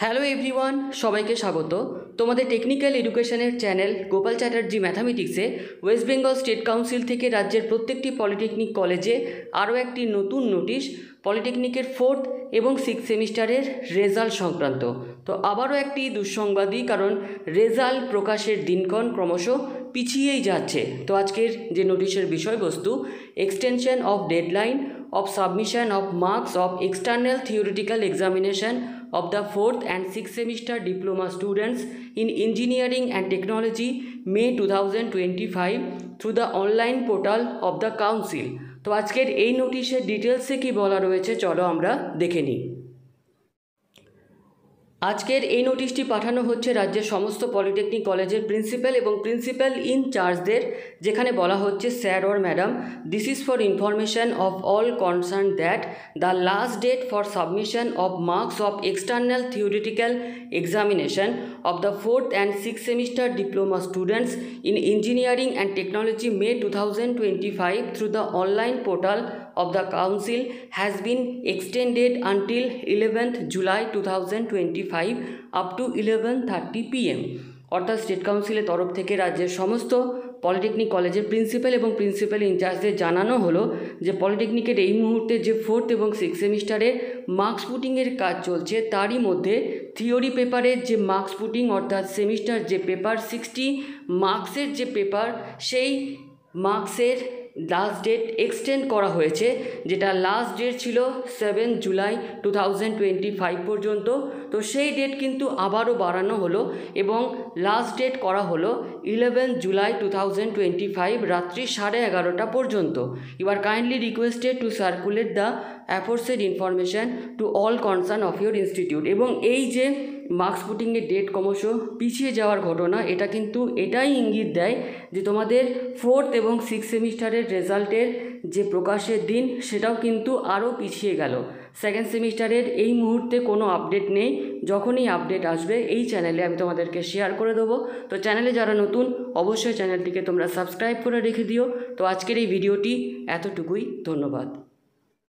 Hello everyone, সবাইকে স্বাগত। তোমাদের টেকনিক্যাল এডুকেশনের চ্যানেল গোপাল চ্যাটার্জি ম্যাথামেটিক্সে ওয়েস্ট বেঙ্গল স্টেট কাউন্সিল থেকে রাজ্যের প্রত্যেকটি পলিটেকনিক কলেজে আরও একটি নতুন নোটিশ পলিটেকনিকের 4th এবং 6th সেমিস্টারের রেজাল্ট সংক্রান্ত। তো আবারও একটি দুঃসংবাদী, কারণ রেজাল্ট প্রকাশের দিনক্ষণ ক্রমশ পিছিয়েই যাচ্ছে। তো আজকের যে নোটিশের বিষয়বস্তু, extension of deadline of submission of marks of external theoretical examination of the 4th and 6th semester diploma students in engineering and technology May 2025 through the online portal of the council। তো আজকের এই নোটিশের ডিটেলসে কি বলা রয়েছে চলো আমরা দেখে নিই। আজকের এই নোটিশটি পাঠানো হচ্ছে রাজ্যের সমস্ত পলিটেকনিক কলেজের প্রিন্সিপাল এবং প্রিন্সিপাল ইনচার্জদের, যেখানে বলা হচ্ছে, sir or madam, this is for information of all concern that the last date for submission of marks of external theoretical examination of the 4th and 6th semester diploma students in engineering and technology May 2025 through the online portal of the council has been extended until 11th July 2025 up to 11:30 PM। অর্থাৎ state কাউন্সিলের তরফ থেকে রাজ্যের সমস্ত polytechnic কলেজের principal এবং principal ইনচার্জদের জানানো হলো যে পলিটেকনিকের এই মুহূর্তে যে 4th এবং 6th সেমিস্টারে মার্কস পুটিংয়ের কাজ চলছে, তারই মধ্যে থিওরি পেপারের যে মার্কস পুটিং, অর্থাৎ সেমিস্টার যে পেপার 60 মার্কসের যে পেপার, সেই মার্কসের লাস্ট ডেট এক্সটেন্ড করা হয়েছে, যেটা লাস্ট ডেট ছিল 7 জুলাই 2025 পর্যন্ত। তো সেই ডেট কিন্তু আবারও বাড়ানো হলো এবং লাস্ট ডেট করা হলো 11 জুলাই 2025 রাত্রি 11:30 পর্যন্ত। You are kindly requested to circulate the aforesaid information to all concern of your institute. এবং এই যে মার্কস পুটিংয়ের ডেট ক্রমশ পিছিয়ে যাওয়ার ঘটনা, এটা কিন্তু এটাই ইঙ্গিত দেয় যে তোমাদের 4th এবং 6th সেমিস্টারের রেজাল্টের যে প্রকাশের দিন, সেটাও কিন্তু আরও পিছিয়ে গেল। 2nd সেমিস্টারের এই মুহূর্তে কোনো আপডেট নেই। যখনই আপডেট আসবে এই চ্যানেলে আমি তোমাদেরকে শেয়ার করে দেবো। তো চ্যানেলে যারা নতুন, অবশ্যই চ্যানেলটিকে তোমরা সাবস্ক্রাইব করে রেখে দিও। তো আজকের এই ভিডিওটি এতটুকুই, ধন্যবাদ।